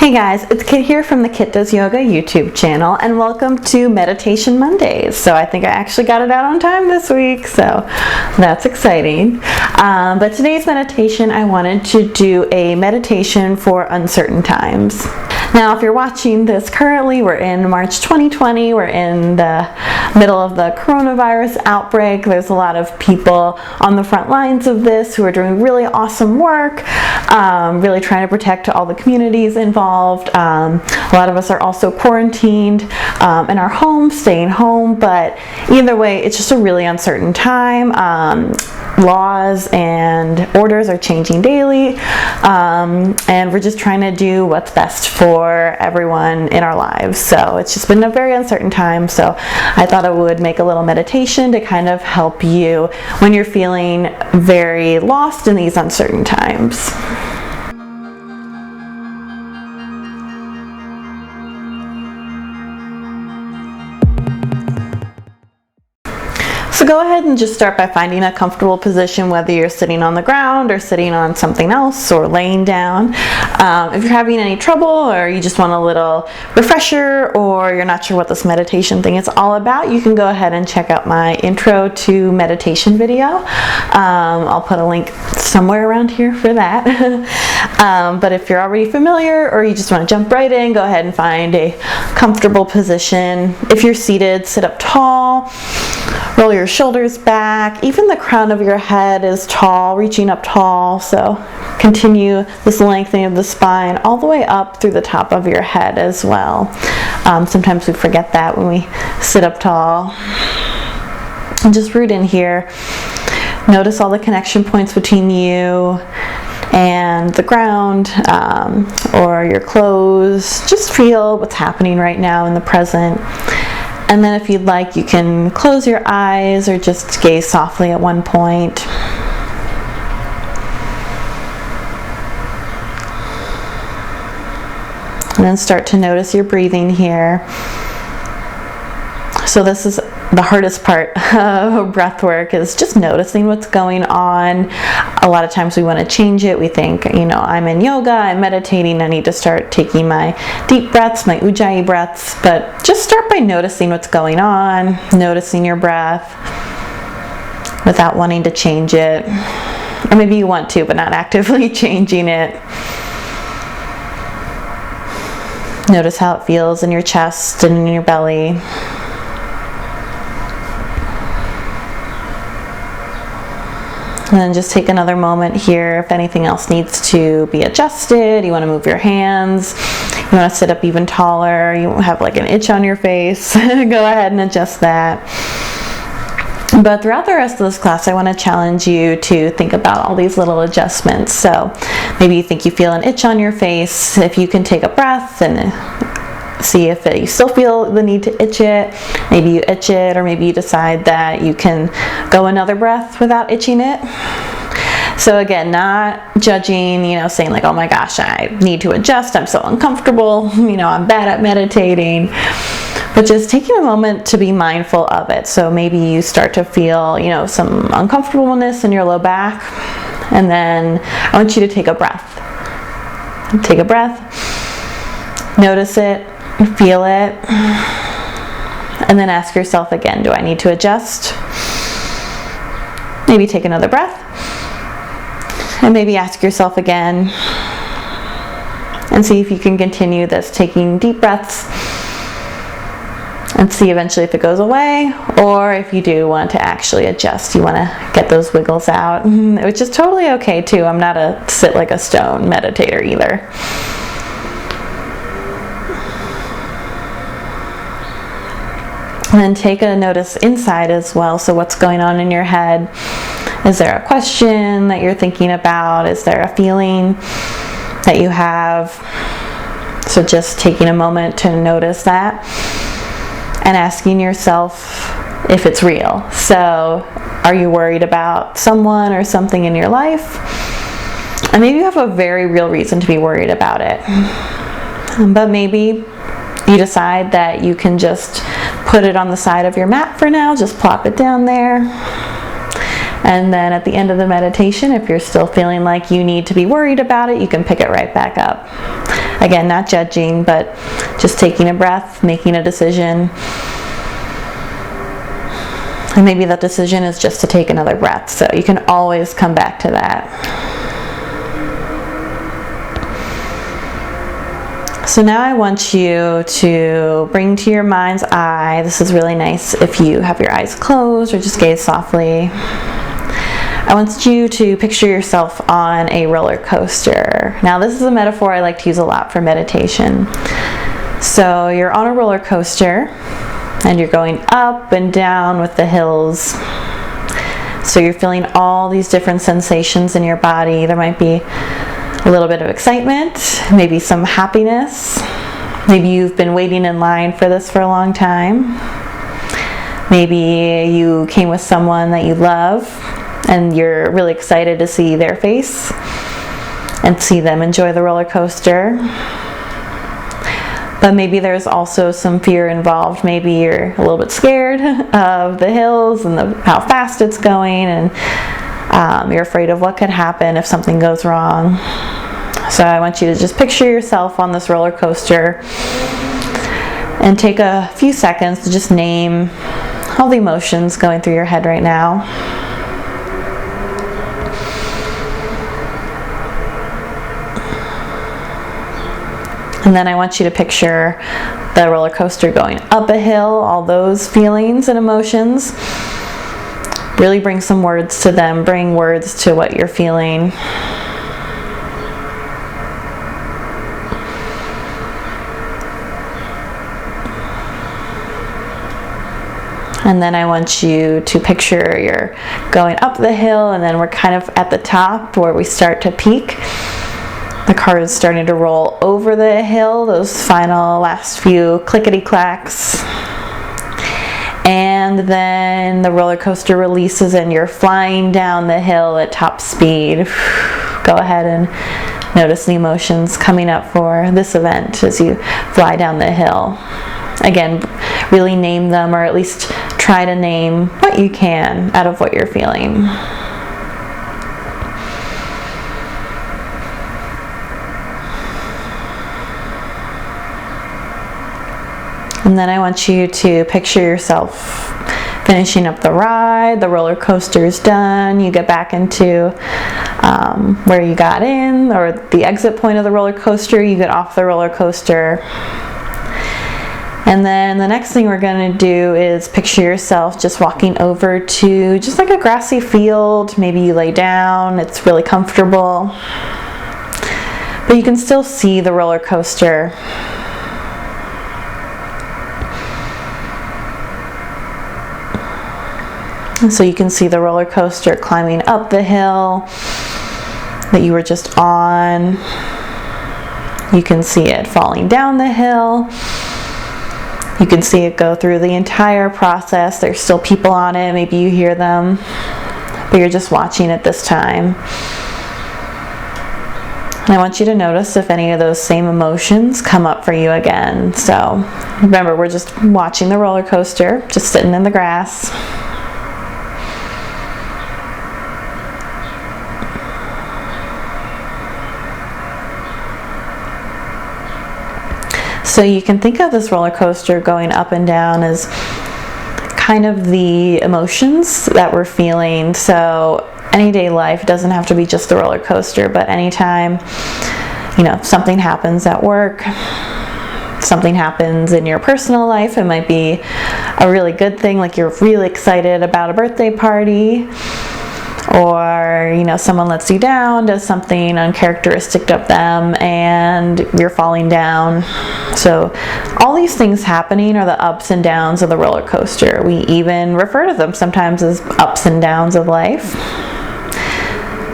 Hey guys, it's Kit here from the Kit Does Yoga YouTube channel, and welcome to Meditation Mondays. So I think I actually got it out on time this week, so that's exciting. But today's meditation, I wanted to do a meditation for uncertain times. Now, if you're watching this currently, we're in March 2020. We're in the middle of the coronavirus outbreak. There's a lot of people on the front lines of this who are doing really awesome work, really trying to protect all the communities involved. A lot of us are also quarantined in our homes, staying home, but either way, it's just a really uncertain time. Laws and orders are changing daily, and we're just trying to do what's best for everyone in our lives. So it's just been a very uncertain time, so I thought I would make a little meditation to kind of help you when you're feeling very lost in these uncertain times. So go ahead and just start by finding a comfortable position, whether you're sitting on the ground or sitting on something else or laying down. If you're having any trouble or you just want a little refresher or you're not sure what this meditation thing is all about, you can go ahead and check out my intro to meditation video. I'll put a link somewhere around here for that. But if you're already familiar or you just want to jump right in, go ahead and find a comfortable position. If you're seated, sit up tall. Roll your shoulders back. Even the crown of your head is tall, reaching up tall. So continue this lengthening of the spine all the way up through the top of your head as well. Sometimes we forget that when we sit up tall. And just root in here. Notice all the connection points between you and the ground or your clothes. Just feel what's happening right now in the present. And then if you'd like, you can close your eyes or just gaze softly at one point. And then start to notice your breathing here. So this is the hardest part of breath work, is just noticing what's going on. A lot of times we want to change it. We think, I'm in yoga, I'm meditating, I need to start taking my deep breaths, my ujjayi breaths. But just start by noticing what's going on, noticing your breath without wanting to change it. Or maybe you want to, but not actively changing it. Notice how it feels in your chest and in your belly. And then just take another moment here. If anything else needs to be adjusted, you want to move your hands, you want to sit up even taller, you have like an itch on your face, go ahead and adjust that. But throughout the rest of this class, I want to challenge you to think about all these little adjustments. So maybe you think you feel an itch on your face. If you can take a breath and see if you still feel the need to itch it. Maybe you itch it, or maybe you decide that you can go another breath without itching it. So again, not judging, saying like, oh my gosh, I need to adjust, I'm so uncomfortable, I'm bad at meditating. But just taking a moment to be mindful of it. So maybe you start to feel, some uncomfortableness in your low back. And then I want you to take a breath. Take a breath. Notice it. Feel it. And then ask yourself again, do I need to adjust? Maybe take another breath. And maybe ask yourself again. And see if you can continue this, taking deep breaths. And see eventually if it goes away, or if you do want to actually adjust, you want to get those wiggles out, which is totally okay too. I'm not a sit like a stone meditator either. And then take a notice inside as well. So what's going on in your head? Is there a question that you're thinking about? Is there a feeling that you have? So just taking a moment to notice that and asking yourself if it's real. So are you worried about someone or something in your life? And maybe you have a very real reason to be worried about it. But maybe you decide that you can just put it on the side of your mat for now, just plop it down there. And then at the end of the meditation, if you're still feeling like you need to be worried about it, you can pick it right back up. Again, not judging, but just taking a breath, making a decision. And maybe that decision is just to take another breath, so you can always come back to that. So now I want you to bring to your mind's eye, this is really nice if you have your eyes closed or just gaze softly. I want you to picture yourself on a roller coaster. Now this is a metaphor I like to use a lot for meditation. So you're on a roller coaster and you're going up and down with the hills. So you're feeling all these different sensations in your body. There might be a little bit of excitement, maybe some happiness. Maybe you've been waiting in line for this for a long time. Maybe you came with someone that you love and you're really excited to see their face and see them enjoy the roller coaster. But maybe there's also some fear involved. Maybe you're a little bit scared of the hills and how fast it's going, and you're afraid of what could happen if something goes wrong. So I want you to just picture yourself on this roller coaster and take a few seconds to just name all the emotions going through your head right now. And then I want you to picture the roller coaster going up a hill, all those feelings and emotions. Really bring some words to them, bring words to what you're feeling. And then I want you to picture you're going up the hill, and then we're kind of at the top where we start to peak. The car is starting to roll over the hill, those final last few clickety-clacks. And then the roller coaster releases and you're flying down the hill at top speed. Go ahead and notice the emotions coming up for this event as you fly down the hill. Again, really name them, or at least try to name what you can out of what you're feeling. And then I want you to picture yourself finishing up the ride, the roller coaster's done, you get back into where you got in, or the exit point of the roller coaster, you get off the roller coaster. And then the next thing we're going to do is picture yourself just walking over to just like a grassy field. Maybe you lay down, it's really comfortable, but you can still see the roller coaster. So you can see the roller coaster climbing up the hill that you were just on. You can see it falling down the hill. You can see it go through the entire process. There's still people on it. Maybe you hear them, but you're just watching it this time. And I want you to notice if any of those same emotions come up for you again. So remember, we're just watching the roller coaster, just sitting in the grass. So you can think of this roller coaster going up and down as kind of the emotions that we're feeling. So any-day life doesn't have to be just the roller coaster, but anytime, something happens at work, something happens in your personal life, it might be a really good thing, like you're really excited about a birthday party, or someone lets you down, does something uncharacteristic of them, and you're falling down. So all these things happening are the ups and downs of the roller coaster. We even refer to them sometimes as ups and downs of life.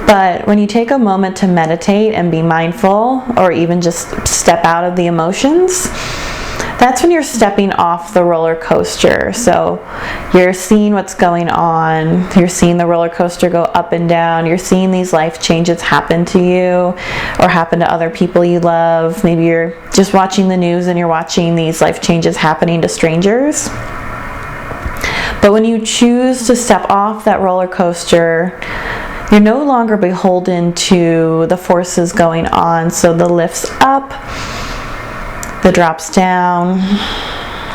But when you take a moment to meditate and be mindful, or even just step out of the emotions, that's when you're stepping off the roller coaster. So you're seeing what's going on. You're seeing the roller coaster go up and down. You're seeing these life changes happen to you or happen to other people you love. Maybe you're just watching the news and you're watching these life changes happening to strangers. But when you choose to step off that roller coaster, you're no longer beholden to the forces going on. So the lifts up the drops down.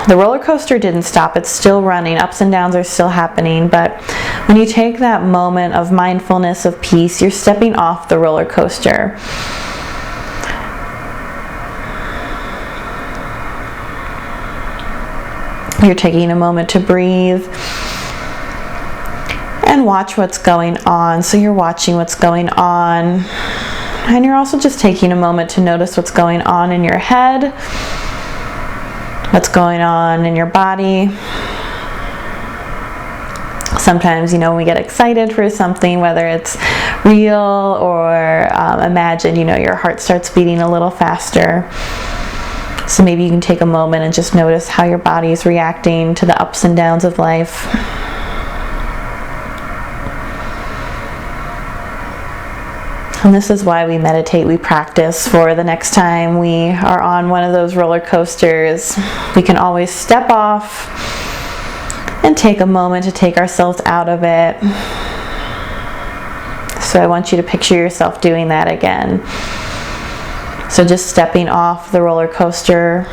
The roller coaster didn't stop, it's still running, ups and downs are still happening, but when you take that moment of mindfulness, of peace, you're stepping off the roller coaster. You're taking a moment to breathe and watch what's going on. So you're watching what's going on, and you're also just taking a moment to notice what's going on in your head, what's going on in your body. Sometimes, when we get excited for something, whether it's real or imagined, your heart starts beating a little faster. So maybe you can take a moment and just notice how your body is reacting to the ups and downs of life. And this is why we meditate, we practice, for the next time we are on one of those roller coasters, we can always step off and take a moment to take ourselves out of it. So I want you to picture yourself doing that again. So just stepping off the roller coaster,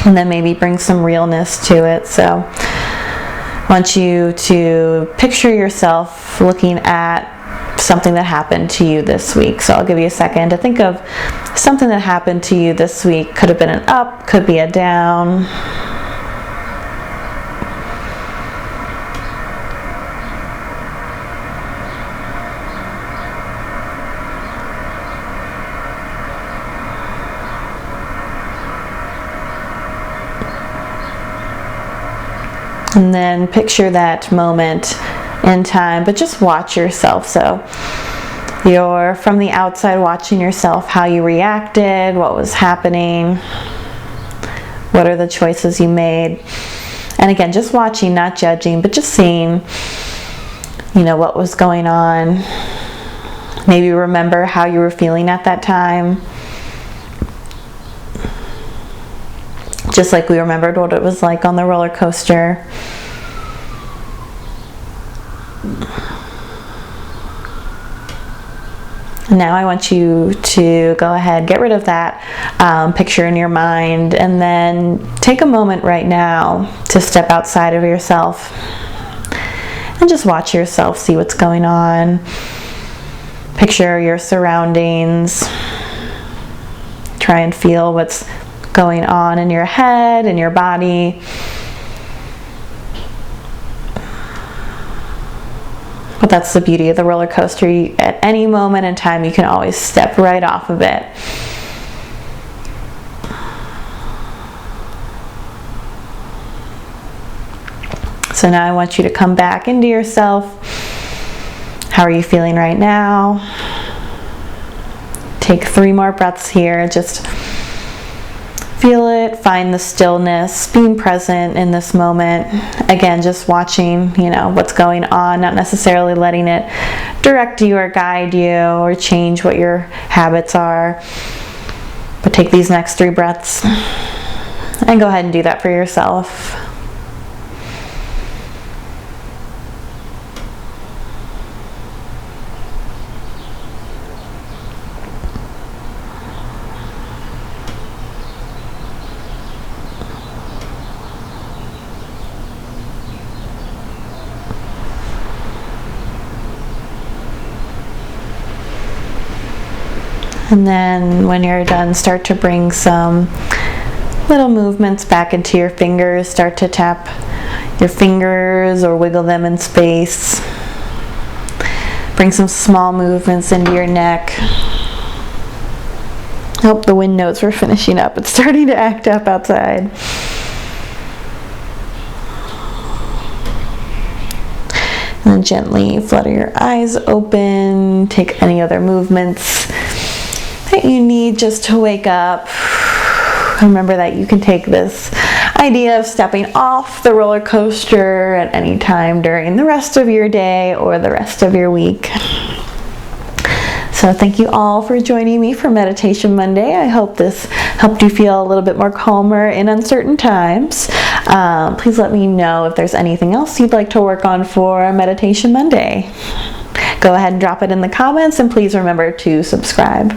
and then maybe bring some realness to it. So I want you to picture yourself looking at something that happened to you this week. So I'll give you a second to think of something that happened to you this week. Could have been an up, could be a down. And then picture that moment in time, but just watch yourself. So you're from the outside watching yourself, how you reacted, what was happening, what are the choices you made. And again, just watching, not judging, but just seeing, what was going on. Maybe remember how you were feeling at that time. Just like we remembered what it was like on the roller coaster. Now I want you to go ahead, get rid of that picture in your mind, and then take a moment right now to step outside of yourself and just watch yourself, see what's going on. Picture your surroundings. Try and feel what's going on in your head and your body. But that's the beauty of the roller coaster. At any moment in time, you can always step right off of it. So now I want you to come back into yourself. How are you feeling right now? Take 3 more breaths here. Just feel it, find the stillness, being present in this moment. Again, just watching, what's going on, not necessarily letting it direct you or guide you or change what your habits are. But take these next 3 breaths and go ahead and do that for yourself. And then when you're done, start to bring some little movements back into your fingers. Start to tap your fingers or wiggle them in space. Bring some small movements into your neck. Oh, the wind notes were finishing up. It's starting to act up outside. And then gently flutter your eyes open. Take any other movements that you need just to wake up. Remember that you can take this idea of stepping off the roller coaster at any time during the rest of your day or the rest of your week. So thank you all for joining me for Meditation Monday. I hope this helped you feel a little bit more calmer in uncertain times. Please let me know if there's anything else you'd like to work on for Meditation Monday. Go ahead and drop it in the comments, and please remember to subscribe.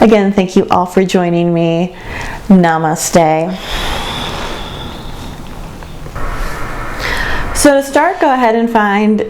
Again, thank you all for joining me. Namaste. So to start, go ahead and find,